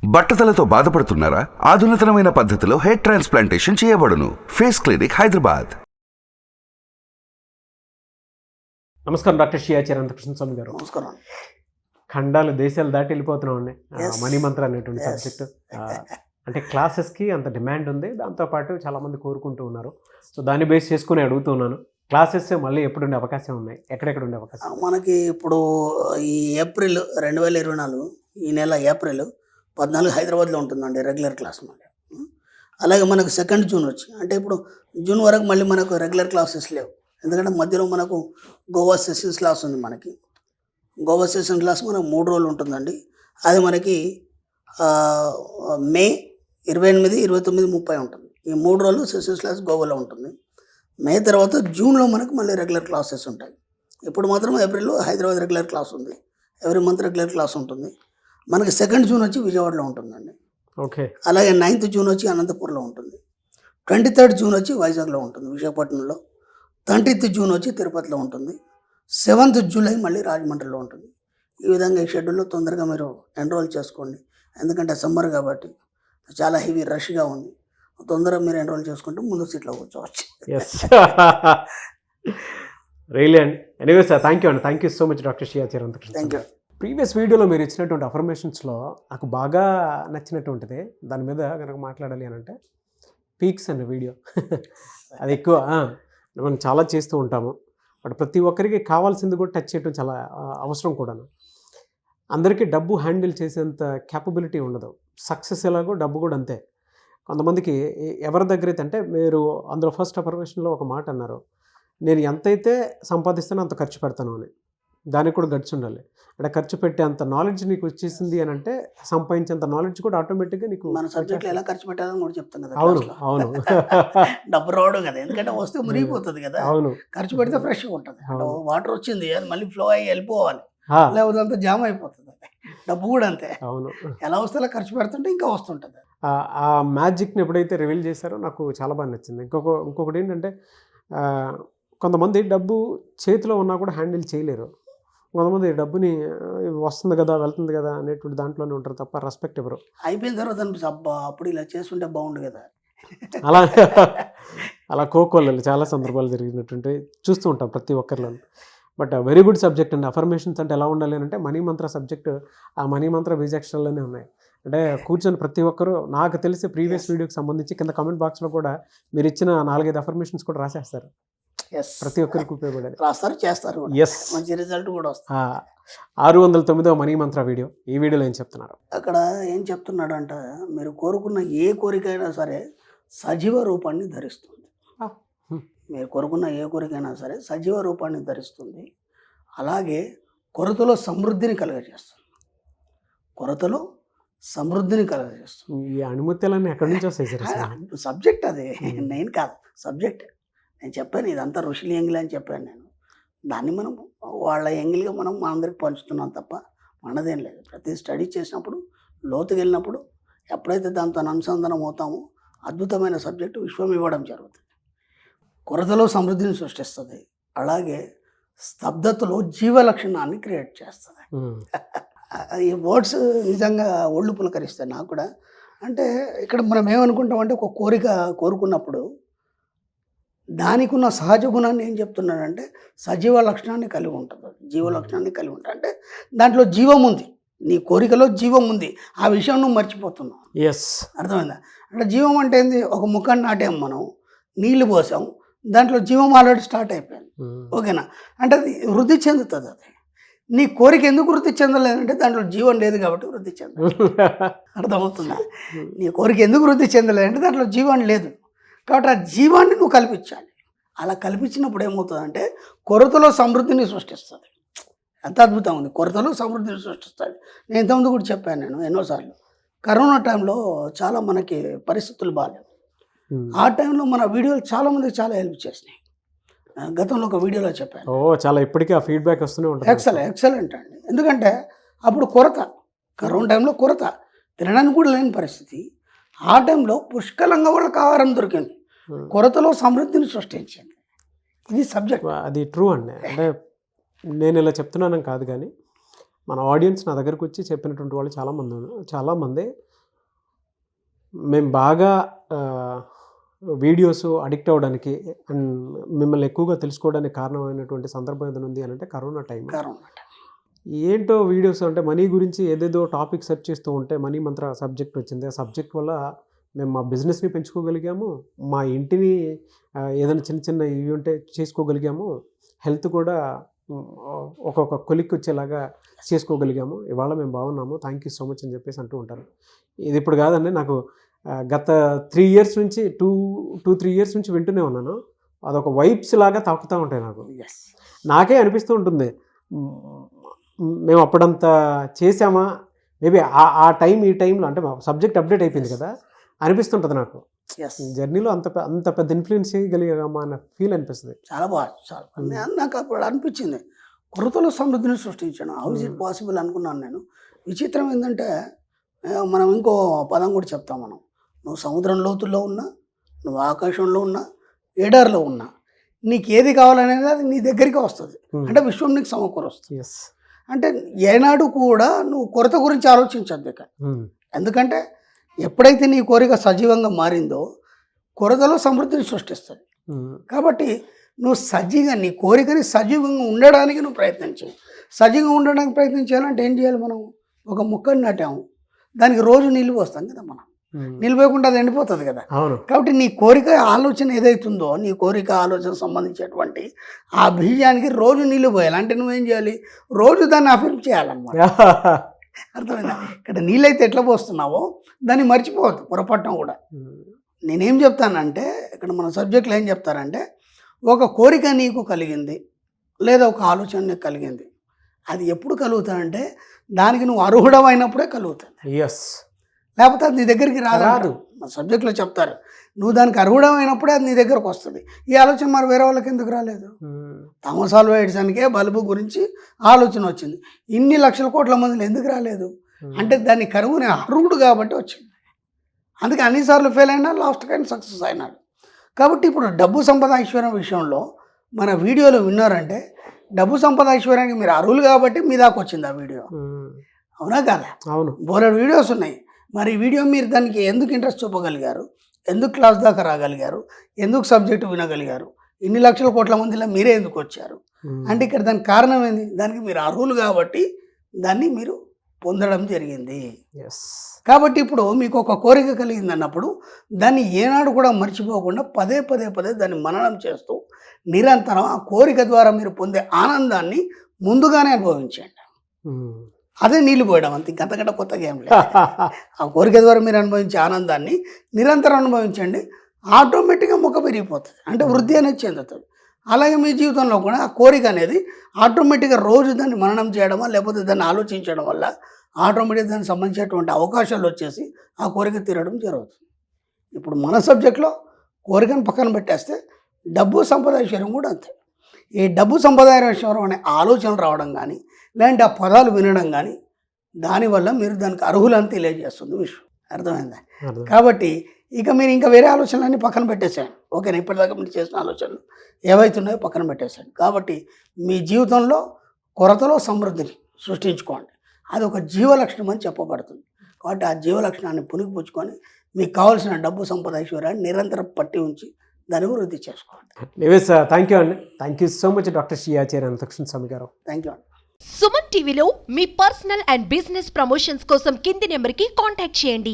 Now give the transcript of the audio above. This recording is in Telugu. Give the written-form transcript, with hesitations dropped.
బట్టతలతో బాధపడుతున్నారా? ఆధునితనమైన పద్ధతిలో హెయిర్ ట్రాన్స్ప్లాంటేషన్ చేయబడును. Face clinic, Hyderabad. నమస్కారం డాక్టర్ శ్రీ అనంతకృష్ణ స్వామి గారు. నమస్కారం. ఖండాలు దేశాలు దాటి వెళ్ళిపోతున్నామండి. మనీ మంత్ర అనేటువంటి సబ్జెక్టు అంటే క్లాసెస్కి అంత డిమాండ్ ఉంది, దాంతోపాటు చాలామంది కోరుకుంటూ ఉన్నారు. సో దాన్ని బేస్ చేసుకుని అడుగుతున్నాను, క్లాసెస్ మళ్ళీ ఎప్పుడు ఉండే అవకాశం ఉన్నాయి, ఎక్కడెక్కడ ఉండే అవకాశం? మనకి ఇప్పుడు ఈ ఏప్రిల్ 2024 ఈ నెల ఏప్రిల్ 14 హైదరాబాద్లో ఉంటుందండి రెగ్యులర్ క్లాస్ మళ్ళీ. అలాగే మనకు 2 జూన్ వచ్చి, అంటే ఇప్పుడు జూన్ వరకు మళ్ళీ మనకు రెగ్యులర్ క్లాసెస్ లేవు. ఎందుకంటే మధ్యలో మనకు గోవా సెషన్స్ క్లాస్ ఉంది. మనకి గోవా సెషన్ క్లాస్ మనకు 3 రోజులు ఉంటుందండి. అది మనకి మే 28, 29, 30 ఉంటుంది. ఈ 3 రోజులు సెషన్స్ క్లాస్ గోవాలో ఉంటుంది. మే తర్వాత జూన్లో మనకు మళ్ళీ రెగ్యులర్ క్లాసెస్ ఉంటాయి. ఇప్పుడు మాత్రం ఏప్రిల్లో హైదరాబాద్ రెగ్యులర్ క్లాస్ ఉంది. ఎవ్రీ మంత్ రెగ్యులర్ క్లాస్ ఉంటుంది. మనకి 2 జూన్ వచ్చి విజయవాడలో ఉంటుందండి. ఓకే. అలాగే 9th జూన్ వచ్చి అనంతపూర్లో ఉంటుంది. 23rd జూన్ వచ్చి వైజాగ్లో ఉంటుంది, విశాఖపట్నంలో. 30th జూన్ వచ్చి తిరుపతిలో ఉంటుంది. 7th జూలై మళ్ళీ రాజమండ్రిలో ఉంటుంది. ఈ విధంగా ఈ షెడ్యూల్లో తొందరగా మీరు ఎన్రోల్ చేసుకోండి. ఎందుకంటే సమ్మర్ కాబట్టి చాలా హెవీ రష్గా ఉంది. తొందరగా మీరు ఎన్రోల్ చేసుకుంటే ముందు సీట్లో కూర్చోవచ్చు. ఎస్ రియలీ అండి. ఎనీవే సార్, థ్యాంక్ యూ అండి. Thank you so much doctor Shri Anantakrishna. Thank you. Previous వీడియోలో మీరు ఇచ్చినటువంటి అఫర్మేషన్స్లో నాకు బాగా నచ్చినటువంటిది, దాని మీద కనుక మాట్లాడాలి అని అంటే పీక్స్ అనే వీడియో. అది ఎక్కువ మనం చాలా చేస్తూ ఉంటాము, బట్ ప్రతి ఒక్కరికి కావాల్సింది కూడా టచ్ చేయడం చాలా అవసరం కూడాను. అందరికీ డబ్బు హ్యాండిల్ చేసేంత క్యాపబిలిటీ ఉండదు. సక్సెస్ ఎలాగో డబ్బు కూడా అంతే. కొంతమందికి ఎవరి దగ్గర అయితే, అంటే మీరు అందులో ఫస్ట్ అఫర్మేషన్లో ఒక మాట అన్నారు, నేను ఎంతైతే సంపాదిస్తానో అంత ఖర్చు పెడతాను అని. దానికి కూడా గట్స్ ఉండాలి. అంటే ఖర్చు పెట్టే అంత నాలెడ్జ్ నీకు వచ్చేసింది అని అంటే సంపాదించేంత నాలెడ్జ్ కూడా ఆటోమేటిక్గా నీకు మన సబ్జెక్ట్లో ఎలా ఖర్చు పెట్టాలని కూడా చెప్తాను కదా. అవును అవును డబ్బు రావడం కదా, ఎందుకంటే వస్తే మురిగిపోతుంది కదా. అవును, ఖర్చు పెడితే ఫ్రెష్గా ఉంటుంది. వాటర్ వచ్చింది అది మళ్ళీ ఫ్లో అయ్యి వెళ్ళిపోవాలి, ఆ, లేకపోతే అంతా జామ్ అయిపోతుంది. డబ్బు కూడా అంతే, అవును. ఎలా వస్తే అలా ఖర్చు పెడుతుంటే ఇంకా వస్తుంటుంది. ఆ మ్యాజిక్ని ఎప్పుడైతే రివీల్ చేశారో నాకు చాలా బాగా నచ్చింది. ఇంకొకటి ఏంటంటే, కొంతమంది డబ్బు చేతిలో ఉన్నా కూడా హ్యాండిల్ చేయలేరు. కొంతమంది డబ్బుని వస్తుంది కదా వెళ్తుంది కదా అనేటువంటి దాంట్లోనే ఉంటారు తప్ప రెస్పెక్ట్ ఎవరు. అయిపోయిన తర్వాత అనిపిస్తుంది, అబ్బా అప్పుడు ఇలా చేస్తుంటే బాగుండు కదా. అలా కోకోళ్ళు చాలా సందర్భాలు జరిగినటువంటి చూస్తూ ఉంటాం ప్రతి ఒక్కరిలో. బట్ వెరీ గుడ్ సబ్జెక్ట్ అండి. అఫర్మేషన్స్ అంటే ఎలా ఉండాలి అంటే మనీ మంత్ర సబ్జెక్ట్, ఆ మనీ మంత్ర బీజాక్షరాల్లోనే ఉన్నాయి. అంటే కూర్చొని ప్రతి ఒక్కరు, నాకు తెలిసి ప్రీవియస్ వీడియోకి సంబంధించి కింద కామెంట్ బాక్స్లో కూడా మీరు ఇచ్చిన 4-5 అఫర్మేషన్స్ కూడా రాసేస్తారు. ప్రతి ఒక్కరికి ఉపయోగపడేది రాస్తారు, చేస్తారు. ఎస్, మంచి రిజల్ట్ కూడా వస్తుంది. 609వ మనీ మంత్ర వీడియో. ఈ వీడియోలో ఏం చెప్తున్నారు? అక్కడ ఏం చెప్తున్నాడు అంటే, మీరు కోరుకున్న ఏ కోరికైనా సరే సజీవ రూపాన్ని ధరిస్తుంది. మీరు కోరుకున్న ఏ కోరికైనా సరే సజీవ రూపాన్ని ధరిస్తుంది. అలాగే కొరతలో సమృద్ధిని కలుగజేస్తుంది. కొరతలో సమృద్ధిని కలుగజేస్తుంది. ఈ అనుమతులన్నీ ఎక్కడి నుంచి వస్తాయి? సబ్జెక్ట్ అది, నేను కాదు, సబ్జెక్ట్. నేను చెప్పాను ఇదంతా ఋషుల ఎంగిల్ అని చెప్పాను నేను. దాన్ని మనం వాళ్ళ ఎంగిల్గా మనం మనందరికి పంచుతున్నాం తప్ప మనదేం లేదు. ప్రతి స్టడీ చేసినప్పుడు, లోతుకి వెళ్ళినప్పుడు, ఎప్పుడైతే దాంతో అనుసంధానం అవుతామో అద్భుతమైన సబ్జెక్టు విశ్వం ఇవ్వడం జరుగుతుంది. కొరతలో సమృద్ధిని సృష్టిస్తుంది. అలాగే స్తబ్దతలో జీవ లక్షణాన్ని క్రియేట్ చేస్తుంది. ఈ వర్డ్స్ నిజంగా ఒళ్ళు పులకరిస్తాయి నాకు కూడా. అంటే ఇక్కడ మనం ఏమనుకుంటామంటే, ఒక కోరిక కోరుకున్నప్పుడు దానికి ఉన్న సహజ గుణాన్ని ఏం చెప్తున్నాడంటే సజీవ లక్షణాన్ని కలిగి ఉంటుంది. జీవ లక్షణాన్ని కలిగి ఉంటుంది అంటే దాంట్లో జీవం ఉంది. నీ కోరికలో జీవం ఉంది, ఆ విషయం నువ్వు మర్చిపోతున్నావు. ఎస్, అర్థమైందా? అంటే జీవం అంటే ఏంది? ఒక ముఖాన్ని నాటాం మనం, నీళ్లు పోసాం, దాంట్లో జీవం ఆల్రెడీ స్టార్ట్ అయిపోయింది. ఓకేనా? అంటే అది వృద్ధి చెందుతుంది. అది నీ కోరిక ఎందుకు వృద్ధి చెందలేదంటే దాంట్లో జీవం లేదు కాబట్టి వృద్ధి చెందాలి. అర్థమవుతుందా? నీ కోరిక ఎందుకు వృద్ధి చెందలేదంటే దాంట్లో జీవం లేదు కాబట్టి ఆ జీవాన్ని నువ్వు కల్పించాలి. అలా కల్పించినప్పుడు ఏమవుతుందంటే కొరతలో సమృద్ధిని సృష్టిస్తుంది. ఎంత అద్భుతం ఉంది, కొరతలో సమృద్ధిని సృష్టిస్తుంది. నేను ఇంతకుముందు కూడా చెప్పాను నేను ఎన్నోసార్లు. కరోనా టైంలో చాలా మనకి పరిస్థితులు బాగాలేవు. ఆ టైంలో మన వీడియోలు చాలామందికి చాలా హెల్ప్ చేసినాయి. గతంలో ఒక వీడియోలో చెప్పాను. చాలా ఇప్పటికీ ఆ ఫీడ్బ్యాక్ వస్తూనే ఉంటుంది. ఎక్సలెంట్ అండి. ఎందుకంటే అప్పుడు కొరత, కరోనా టైంలో కొరత, తినడానికి కూడా లేని పరిస్థితి. ఆ టైంలో పుష్కలంగా వాళ్ళకి ఆహారం దొరికింది. కొరతలో సమృద్ధిని సృష్టించండి. ఇది సబ్జెక్ట్. అది ట్రూ అండి. అంటే నేను ఇలా చెప్తున్నాను కాదు, కానీ మన ఆడియన్స్ నా దగ్గరకు వచ్చి చెప్పినటువంటి వాళ్ళు చాలామంది మేము బాగా వీడియోస్ అడిక్ట్ అవ్వడానికి అండ్ మిమ్మల్ని ఎక్కువగా తెలుసుకోవడానికి కారణమైనటువంటి సందర్భం ఏదైనా ఉంది అని అంటే కరోనా టైం. ఏంటో వీడియోస్ అంటే మనీ గురించి ఏదేదో టాపిక్ సెర్చ్ చేస్తూ ఉంటే మనీ మంత్ర సబ్జెక్ట్ వచ్చింది. ఆ సబ్జెక్ట్ వల్ల మేము మా బిజినెస్ని పెంచుకోగలిగాము, మా ఇంటిని ఏదైనా చిన్న చిన్న ఇవి ఉంటే చేసుకోగలిగాము, హెల్త్ కూడా ఒక్కొక్క కొలిక్కి వచ్చేలాగా చేసుకోగలిగాము. ఇవాళ మేము బాగున్నాము, థ్యాంక్ యూ సో మచ్ అని చెప్పేసి అంటూ ఉంటారు. ఇది ఇప్పుడు కాదండి, నాకు గత 3 years నుంచి 2-3 years నుంచి వింటూనే ఉన్నాను. అదొక వైబ్స్ లాగా తాకుతూ ఉంటాయి నాకు. నాకే అనిపిస్తూ ఉంటుంది, మేము అప్పుడంతా చేసామా, మేబీ ఆ టైం ఈ టైంలో అంటే సబ్జెక్ట్ అప్డేట్ అయిపోయింది కదా అనిపిస్తుంటుంది నాకు. జర్నీలో అంత పెద్ద ఇన్ఫ్లుయెన్స్ చేయగలిగామా అన్న ఫీల్ అనిపిస్తుంది. చాలా బాగా నాకు అప్పుడు అనిపించింది, కొరతలో సమృద్ధిని సృష్టించాను. హౌ ఇస్ ఇట్ పాసిబుల్ అనుకున్నాను నేను. విచిత్రం ఏంటంటే మనం ఇంకో పదం కూడా చెప్తాం. మనం నువ్వు సముద్రం లోతుల్లో ఉన్నా, నువ్వు ఆకాశంలో ఉన్నా, ఎడారిలో ఉన్నా, నీకు ఏది కావాలనేది అది నీ దగ్గరికి వస్తుంది. అంటే విశ్వం నీకు సమకూరుస్తుంది. అంటే ఏనాడు కూడా నువ్వు కొరత గురించి ఆలోచించద్దు ఇక. ఎందుకంటే ఎప్పుడైతే నీ కోరిక సజీవంగా మారిందో కొరతలో సమృద్ధిని సృష్టిస్తుంది. కాబట్టి నువ్వు నీ కోరికని సజీవంగా ఉండడానికి నువ్వు ప్రయత్నం చేయి. సజీవంగా ఉండడానికి ప్రయత్నం చేయాలంటే ఏం చేయాలి? మనం ఒక మొక్కని నాటాము, దానికి రోజు నీళ్ళు పోస్తాం కదా. మనం నీళ్ళు పోయకుండా అది ఎండిపోతుంది కదా. కాబట్టి నీ కోరిక ఆలోచన ఏదైతుందో, నీ కోరిక ఆలోచన సంబంధించినటువంటి ఆ బీజానికి రోజు నీళ్ళు పోయాలి. అంటే నువ్వేం చేయాలి? రోజు దాన్ని అఫిర్మ్ చేయాలన్నమాట. అర్థమైందా? ఇక్కడ నీళ్ళైతే ఎట్లా పోస్తున్నావో దాన్ని మర్చిపోవద్దు పొరపడటం కూడా. నేనేం చెప్తానంటే, ఇక్కడ మన సబ్జెక్టులో ఏం చెప్తారంటే, ఒక కోరిక నీకు కలిగింది లేదా ఒక ఆలోచన నీకు కలిగింది, అది ఎప్పుడు కలుగుతాయంటే దానికి నువ్వు అర్హుడమైనప్పుడే కలుగుతుంది. లేకపోతే అది నీ దగ్గరికి రాదు. మా సబ్జెక్టులో చెప్తారు, నువ్వు దానికి అర్హుడమైనప్పుడే అది నీ దగ్గరకు వస్తుంది. ఈ ఆలోచన మరి వేరే వాళ్ళకి ఎందుకు రాలేదు? థామస్ ఆల్వా ఎడిసన్కే బల్బు గురించి ఆలోచన వచ్చింది, ఇన్ని లక్షల కోట్ల మందిలో ఎందుకు రాలేదు? అంటే దాన్ని కనుగొనే అర్హుడు కాబట్టి వచ్చింది. అందుకే అన్నిసార్లు ఫెయిల్ అయినా లాస్ట్ కానీ సక్సెస్ అయినాడు. కాబట్టి ఇప్పుడు డబ్బు సంపద ఐశ్వర్యం విషయంలో మన వీడియోలో విన్నారంటే, డబ్బు సంపద ఐశ్వర్యానికి మీరు అర్హులు కాబట్టి మీ దాకా వచ్చింది ఆ వీడియో. అవునా కాదా? అవును, బోలెడు వీడియోస్ ఉన్నాయి. మరి ఈ వీడియో మీరు దానికి ఎందుకు ఇంట్రెస్ట్ చూపగలిగారు? ఎందుకు క్లాస్ దాకా రాగలిగారు? ఎందుకు సబ్జెక్టు వినగలిగారు? ఇన్ని లక్షల కోట్ల మందిలో మీరే ఎందుకు వచ్చారు? అంటే ఇక్కడ దానికి కారణం ఏంది? దానికి మీరు అర్హులు కాబట్టి దాన్ని మీరు పొందడం జరిగింది. కాబట్టి ఇప్పుడు మీకు ఒక కోరిక కలిగింది అన్నప్పుడు దాన్ని ఏనాడు కూడా మర్చిపోకుండా పదే దాన్ని మననం చేస్తూ నిరంతరం ఆ కోరిక ద్వారా మీరు పొందే ఆనందాన్ని ముందుగానే అనుభవించండి. అదే నీళ్ళు పోయడం, అంతే, ఇంకంతకంటే కొత్తగా ఏం లేదు. ఆ కోరిక ద్వారా మీరు అనుభవించే ఆనందాన్ని నిరంతరం అనుభవించండి. ఆటోమేటిక్గా మొక్క పెరిగిపోతుంది, అంటే వృద్ధి అనేది చెందుతుంది. అలాగే మీ జీవితంలో కూడా ఆ కోరిక అనేది ఆటోమేటిక్గా రోజు దాన్ని మననం చేయడమా లేకపోతే దాన్ని ఆలోచించడం వల్ల ఆటోమేటిక్గా దానికి సంబంధించినటువంటి అవకాశాలు వచ్చేసి ఆ కోరిక తీరడం జరుగుతుంది. ఇప్పుడు మన సబ్జెక్ట్లో కోరికను పక్కన పెట్టేస్తే డబ్బు సంపద ఐశ్వర్యం కూడా అంతే. ఈ డబ్బు సంపద ఐశ్వర్యం అనే ఆలోచన రావడం కానీ లేదంటే ఆ పదాలు వినడం కానీ దానివల్ల మీరు దానికి అర్హులని తెలియజేస్తుంది విషయం. అర్థమైందా? కాబట్టి ఇక మీరు ఇంకా వేరే ఆలోచనలన్నీ పక్కన పెట్టేసేయండి. ఓకేనా? ఇప్పటిదాకా మీరు చేసిన ఆలోచనలు ఏవైతున్నాయో పక్కన పెట్టేసేయండి. కాబట్టి మీ జీవితంలో కొరతలో సమృద్ధిని సృష్టించుకోండి. అది ఒక జీవలక్షణం అని చెప్పబడుతుంది. కాబట్టి ఆ జీవలక్షణాన్ని పుణికిపుచ్చుకొని మీకు కావాల్సిన డబ్బు సంపద ఐశ్వర్యాన్ని నిరంతరం పట్టి ఉంచి దాన్ని వృద్ధి చేసుకోండి. థ్యాంక్ యూ అండి. Thank you so much doctor Shri Acharya Ananthakrishna Swamy గారు. థ్యాంక్ యూ అండి. సుమన్ టీవీలో మీ పర్సనల్ అండ్ బిజినెస్ ప్రమోషన్స్ కోసం కింది నెంబర్కి కాంటాక్ట్ చేయండి.